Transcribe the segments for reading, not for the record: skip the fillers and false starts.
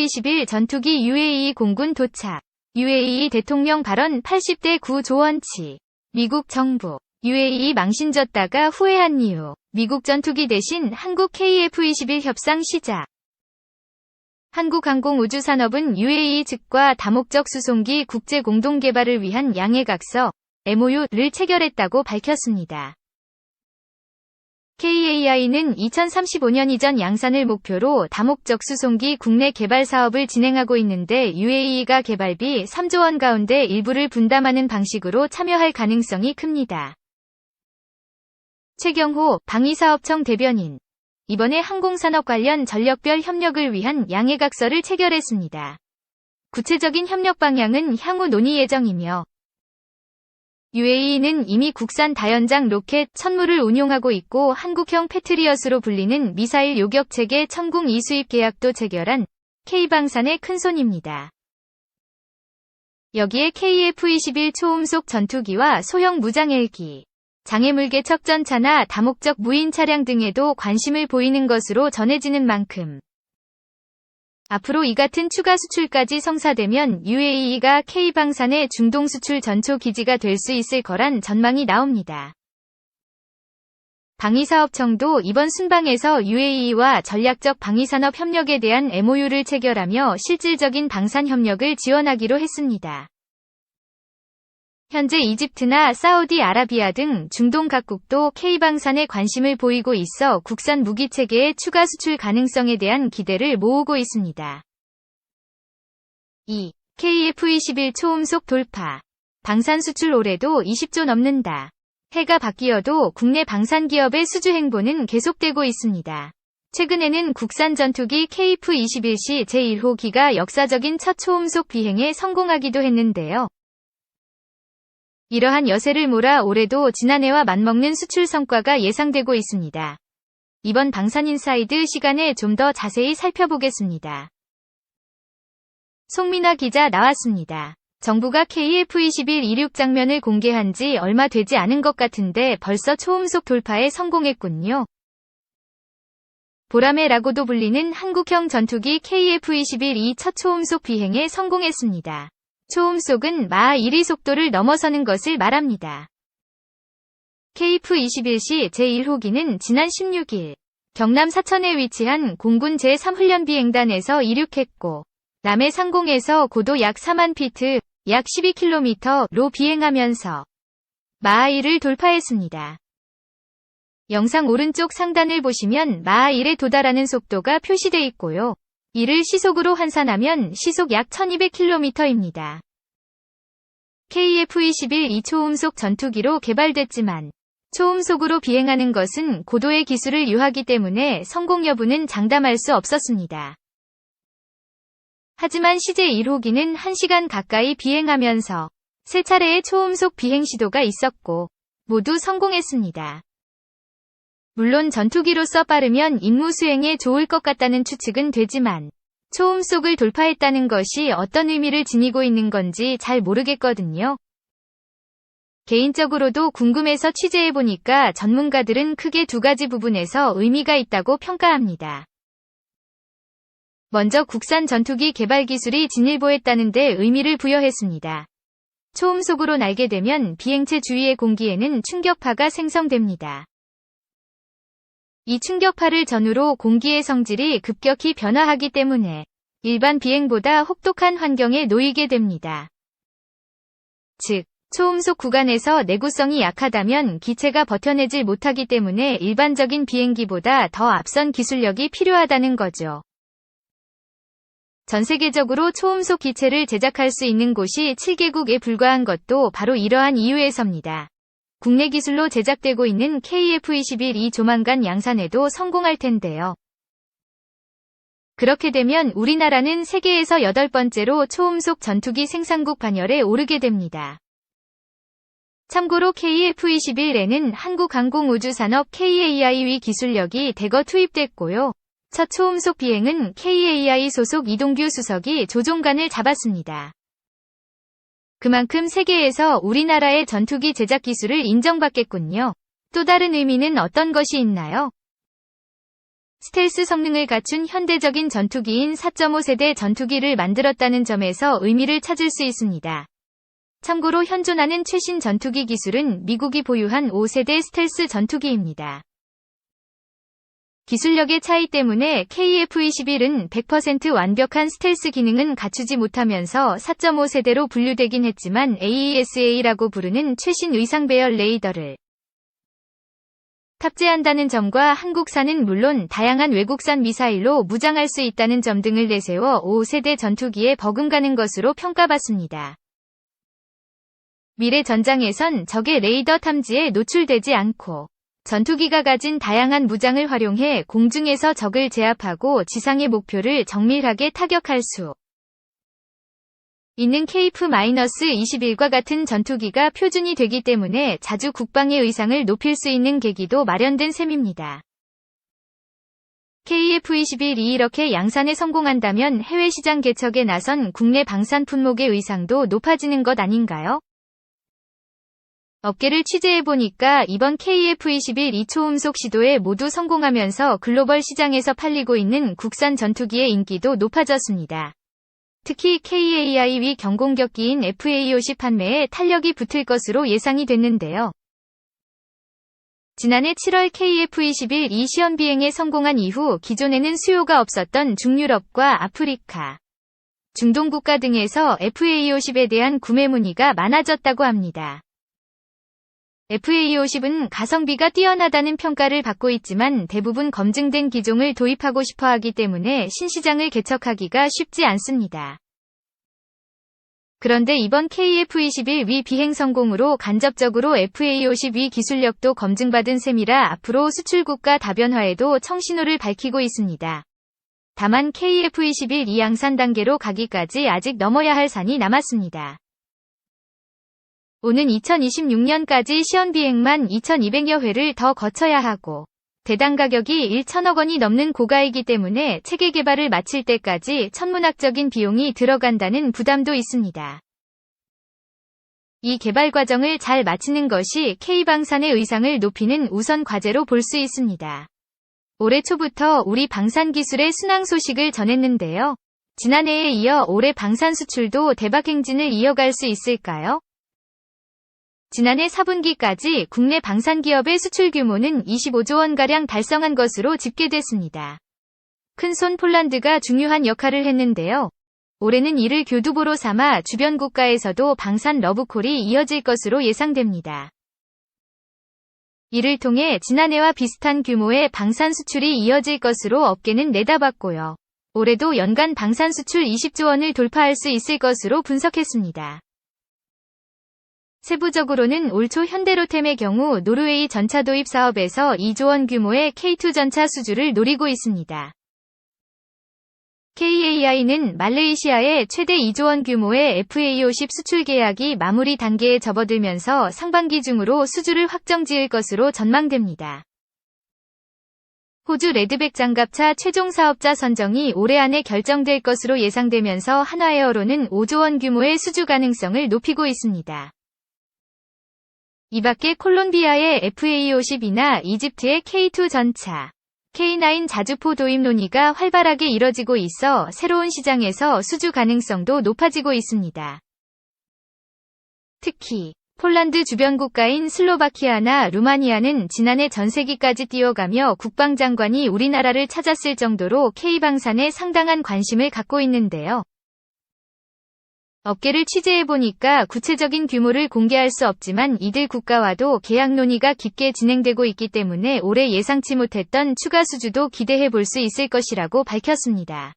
KF-21 전투기 UAE 공군 도착. UAE 대통령 발언 80대 9 조언치. 미국 정부. UAE 망신졌다가 후회한 이유. 미국 전투기 대신 한국 KF-21 협상 시작. 한국항공우주산업은 UAE 측과 다목적 수송기 국제 공동 개발을 위한 양해각서 MOU를 체결했다고 밝혔습니다. KAI는 2035년 이전 양산을 목표로 다목적 수송기 국내 개발 사업을 진행하고 있는데 UAE가 개발비 3조 원 가운데 일부를 분담하는 방식으로 참여할 가능성이 큽니다. 최경호 방위사업청 대변인. 이번에 항공산업 관련 전력별 협력을 위한 양해각서를 체결했습니다. 구체적인 협력 방향은 향후 논의 예정이며 UAE는 이미 국산 다연장 로켓 천무를 운용하고 있고 한국형 패트리엇으로 불리는 미사일 요격체계 천궁 2 수입 계약도 체결한 K방산의 큰손입니다. 여기에 KF-21 초음속 전투기와 소형 무장 헬기, 장애물개척 전차나 다목적 무인 차량 등에도 관심을 보이는 것으로 전해지는 만큼 앞으로 이 같은 추가 수출까지 성사되면 UAE가 K방산의 중동 수출 전초 기지가 될 수 있을 거란 전망이 나옵니다. 방위사업청도 이번 순방에서 UAE와 전략적 방위산업 협력에 대한 MOU를 체결하며 실질적인 방산 협력을 지원하기로 했습니다. 현재 이집트나 사우디아라비아 등 중동 각국도 K방산에 관심을 보이고 있어 국산 무기체계의 추가 수출 가능성에 대한 기대를 모으고 있습니다. 2. KF-21 초음속 돌파. 방산 수출 올해도 20조 넘는다. 해가 바뀌어도 국내 방산 기업의 수주 행보는 계속되고 있습니다. 최근에는 국산 전투기 KF-21C 제1호기가 역사적인 첫 초음속 비행에 성공하기도 했는데요. 이러한 여세를 몰아 올해도 지난해와 맞먹는 수출 성과가 예상되고 있습니다. 이번 방산인사이드 시간에 좀 더 자세히 살펴보겠습니다. 송민아 기자 나왔습니다. 정부가 KF-21 이륙 장면을 공개한 지 얼마 되지 않은 것 같은데 벌써 초음속 돌파에 성공했군요. 보라매라고도 불리는 한국형 전투기 KF-21이 첫 초음속 비행에 성공했습니다. 초음속은 마하 1의 속도를 넘어서는 것을 말합니다. KF-21C 제1호기는 지난 16일 경남 사천에 위치한 공군 제3훈련비행단에서 이륙했고 남해 상공에서 고도 약 4만 피트, 약 12km로 비행하면서 마하 1을 돌파했습니다. 영상 오른쪽 상단을 보시면 마하 1에 도달하는 속도가 표시돼 있고요. 이를 시속으로 환산하면 시속 약 1200km입니다. KF-21 이 초음속 전투기로 개발됐지만 초음속으로 비행하는 것은 고도의 기술을 요하기 때문에 성공 여부는 장담할 수 없었습니다. 하지만 CJ1호기는 1시간 가까이 비행하면서 3차례의 초음속 비행 시도가 있었고 모두 성공했습니다. 물론 전투기로서 빠르면 임무 수행에 좋을 것 같다는 추측은 되지만 초음속을 돌파했다는 것이 어떤 의미를 지니고 있는 건지 잘 모르겠거든요. 개인적으로도 궁금해서 취재해보니까 전문가들은 크게 두 가지 부분에서 의미가 있다고 평가합니다. 먼저 국산 전투기 개발 기술이 진일보했다는 데 의미를 부여했습니다. 초음속으로 날게 되면 비행체 주위의 공기에는 충격파가 생성됩니다. 이 충격파를 전후로 공기의 성질이 급격히 변화하기 때문에 일반 비행보다 혹독한 환경에 놓이게 됩니다. 즉, 초음속 구간에서 내구성이 약하다면 기체가 버텨내질 못하기 때문에 일반적인 비행기보다 더 앞선 기술력이 필요하다는 거죠. 전 세계적으로 초음속 기체를 제작할 수 있는 곳이 7개국에 불과한 것도 바로 이러한 이유에서입니다. 국내 기술로 제작되고 있는 KF-21이 조만간 양산에도 성공할 텐데요. 그렇게 되면 우리나라는 세계에서 8번째로 초음속 전투기 생산국 반열에 오르게 됩니다. 참고로 KF-21에는 한국항공우주산업 KAI 기술력이 대거 투입됐고요. 첫 초음속 비행은 KAI 소속 이동규 수석이 조종관을 잡았습니다. 그만큼 세계에서 우리나라의 전투기 제작 기술을 인정받겠군요. 또 다른 의미는 어떤 것이 있나요? 스텔스 성능을 갖춘 현대적인 전투기인 4.5세대 전투기를 만들었다는 점에서 의미를 찾을 수 있습니다. 참고로 현존하는 최신 전투기 기술은 미국이 보유한 5세대 스텔스 전투기입니다. 기술력의 차이 때문에 KF-21은 100% 완벽한 스텔스 기능은 갖추지 못하면서 4.5세대로 분류되긴 했지만 AESA라고 부르는 최신 의상 배열 레이더를 탑재한다는 점과 한국산은 물론 다양한 외국산 미사일로 무장할 수 있다는 점 등을 내세워 5세대 전투기에 버금가는 것으로 평가받습니다. 미래 전장에선 적의 레이더 탐지에 노출되지 않고 전투기가 가진 다양한 무장을 활용해 공중에서 적을 제압하고 지상의 목표를 정밀하게 타격할 수 있는 KF-21과 같은 전투기가 표준이 되기 때문에 자주 국방의 의상을 높일 수 있는 계기도 마련된 셈입니다. KF-21이 이렇게 양산에 성공한다면 해외 시장 개척에 나선 국내 방산 품목의 의상도 높아지는 것 아닌가요? 업계를 취재해보니까 이번 KF-21 2초음속 시도에 모두 성공하면서 글로벌 시장에서 팔리고 있는 국산 전투기의 인기도 높아졌습니다. 특히 KAIV 경공격기인 FA-50 판매에 탄력이 붙을 것으로 예상이 됐는데요. 지난해 7월 KF-21 이 시험 비행에 성공한 이후 기존에는 수요가 없었던 중유럽과 아프리카, 중동 국가 등에서 FA-50에 대한 구매 문의가 많아졌다고 합니다. FA-50은 가성비가 뛰어나다는 평가를 받고 있지만 대부분 검증된 기종을 도입하고 싶어 하기 때문에 신시장을 개척하기가 쉽지 않습니다. 그런데 이번 KF-21 위 비행 성공으로 간접적으로 FA-50 위 기술력도 검증받은 셈이라 앞으로 수출국가 다변화에도 청신호를 밝히고 있습니다. 다만 KF-21 이 양산 단계로 가기까지 아직 넘어야 할 산이 남았습니다. 오는 2026년까지 시연비행만 2200여 회를 더 거쳐야 하고 대당 가격이 1천억 원이 넘는 고가이기 때문에 체계 개발을 마칠 때까지 천문학적인 비용이 들어간다는 부담도 있습니다. 이 개발 과정을 잘 마치는 것이 K방산의 의상을 높이는 우선 과제로 볼 수 있습니다. 올해 초부터 우리 방산 기술의 순항 소식을 전했는데요. 지난해에 이어 올해 방산 수출도 대박 행진을 이어갈 수 있을까요? 지난해 4분기까지 국내 방산 기업의 수출 규모는 25조 원가량 달성한 것으로 집계됐습니다. 큰손 폴란드가 중요한 역할을 했는데요. 올해는 이를 교두보로 삼아 주변 국가에서도 방산 러브콜이 이어질 것으로 예상됩니다. 이를 통해 지난해와 비슷한 규모의 방산 수출이 이어질 것으로 업계는 내다봤고요. 올해도 연간 방산 수출 20조 원을 돌파할 수 있을 것으로 분석했습니다. 세부적으로는 올 초 현대로템의 경우 노르웨이 전차 도입 사업에서 2조 원 규모의 K2 전차 수주를 노리고 있습니다. KAI는 말레이시아의 최대 2조 원 규모의 FA-50 수출 계약이 마무리 단계에 접어들면서 상반기 중으로 수주를 확정지을 것으로 전망됩니다. 호주 레드백 장갑차 최종 사업자 선정이 올해 안에 결정될 것으로 예상되면서 한화에어로는 5조 원 규모의 수주 가능성을 높이고 있습니다. 이 밖에 콜롬비아의 FA-50이나 이집트의 K2 전차, K9 자주포 도입 논의가 활발하게 이뤄지고 있어 새로운 시장에서 수주 가능성도 높아지고 있습니다. 특히 폴란드 주변 국가인 슬로바키아나 루마니아는 지난해 전세기까지 뛰어가며 국방장관이 우리나라를 찾았을 정도로 K방산에 상당한 관심을 갖고 있는데요. 업계를 취재해보니까 구체적인 규모를 공개할 수 없지만 이들 국가와도 계약 논의가 깊게 진행되고 있기 때문에 올해 예상치 못했던 추가 수주도 기대해볼 수 있을 것이라고 밝혔습니다.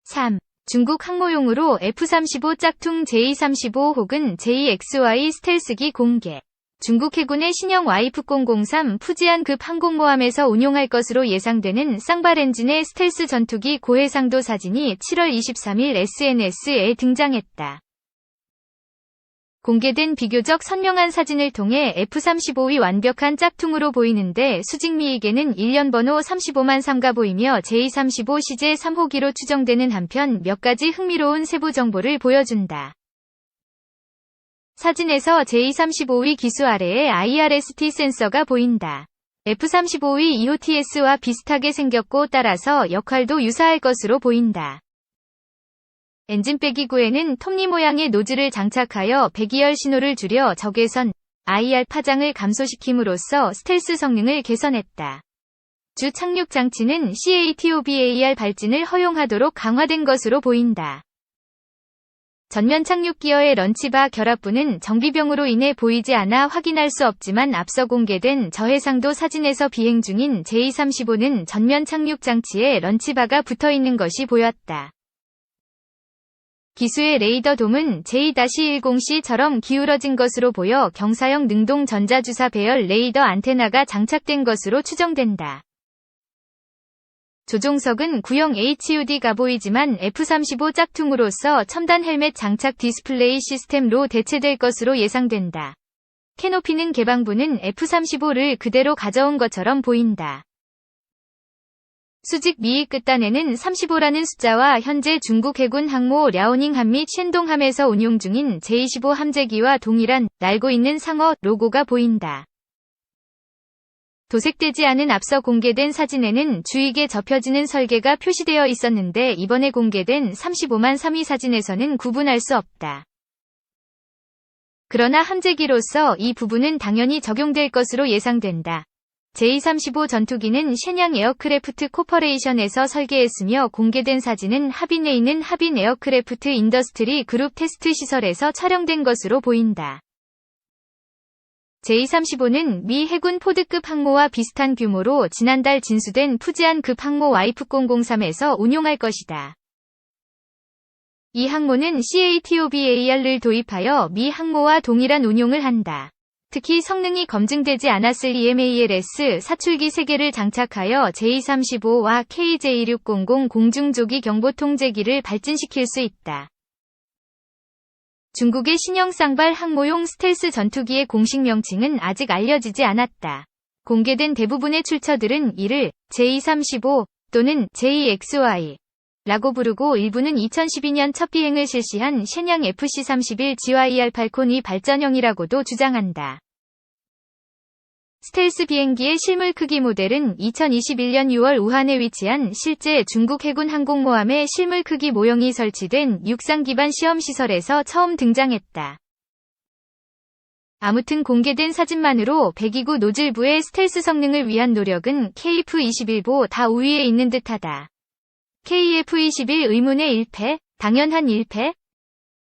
3. 중국 항모용으로 F-35 짝퉁 J-35 혹은 JXY 스텔스기 공개. 중국 해군의 신형 YF-003 푸지안급 항공모함에서 운용할 것으로 예상되는 쌍발 엔진의 스텔스 전투기 고해상도 사진이 7월 23일 SNS에 등장했다. 공개된 비교적 선명한 사진을 통해 F-35의 완벽한 짝퉁으로 보이는데 수직미익에는 일련 번호 35만 3가 보이며 J-35 시제 3호기로 추정되는 한편 몇 가지 흥미로운 세부 정보를 보여준다. 사진에서 J-35의 기수 아래에 IRST 센서가 보인다. F-35의 EOTS와 비슷하게 생겼고 따라서 역할도 유사할 것으로 보인다. 엔진 배기구에는 톱니 모양의 노즐을 장착하여 배기열 신호를 줄여 적외선 IR 파장을 감소시킴으로써 스텔스 성능을 개선했다. 주 착륙 장치는 CATOBAR 발진을 허용하도록 강화된 것으로 보인다. 전면 착륙 기어의 런치바 결합부는 정비병으로 인해 보이지 않아 확인할 수 없지만 앞서 공개된 저해상도 사진에서 비행 중인 J-35는 전면 착륙 장치에 런치바가 붙어 있는 것이 보였다. 기수의 레이더 돔은 J-10C처럼 기울어진 것으로 보여 경사형 능동 전자주사 배열 레이더 안테나가 장착된 것으로 추정된다. 조종석은 구형 HUD가 보이지만 F-35 짝퉁으로서 첨단 헬멧 장착 디스플레이 시스템로 대체될 것으로 예상된다. 캐노피는 개방부는 F-35를 그대로 가져온 것처럼 보인다. 수직 미의 끝단에는 35라는 숫자와 현재 중국 해군 항모 랴오닝함 및 쉔동함에서 운용 중인 J-15 함재기와 동일한 날고 있는 상어 로고가 보인다. 도색되지 않은 앞서 공개된 사진에는 주익에 접혀지는 설계가 표시되어 있었는데 이번에 공개된 35만 3위 사진에서는 구분할 수 없다. 그러나 함재기로서 이 부분은 당연히 적용될 것으로 예상된다. J-35 전투기는 셰냥 에어크래프트 코퍼레이션에서 설계했으며 공개된 사진은 하빈에 있는 하빈 에어크래프트 인더스트리 그룹 테스트 시설에서 촬영된 것으로 보인다. J-35는 미 해군 포드급 항모와 비슷한 규모로 지난달 진수된 푸지안급 항모 YF-003에서 운용할 것이다. 이 항모는 CATOBAR을 도입하여 미 항모와 동일한 운용을 한다. 특히 성능이 검증되지 않았을 EMALS 사출기 3개를 장착하여 J-35와 KJ-600 공중조기 경보통제기를 발진시킬 수 있다. 중국의 신형 쌍발 항모용 스텔스 전투기의 공식 명칭은 아직 알려지지 않았다. 공개된 대부분의 출처들은 이를 J-35 또는 JXY 라고 부르고 일부는 2012년 첫 비행을 실시한 셰냥 FC-31 GYR 팔콘2 발전형이라고도 주장한다. 스텔스 비행기의 실물 크기 모델은 2021년 6월 우한에 위치한 실제 중국 해군 항공모함의 실물 크기 모형이 설치된 육상 기반 시험시설에서 처음 등장했다. 아무튼 공개된 사진만으로 배기구 노즐부의 스텔스 성능을 위한 노력은 KF-21보 다 우위에 있는 듯하다. KF-21 의문의 1패, 당연한 1패?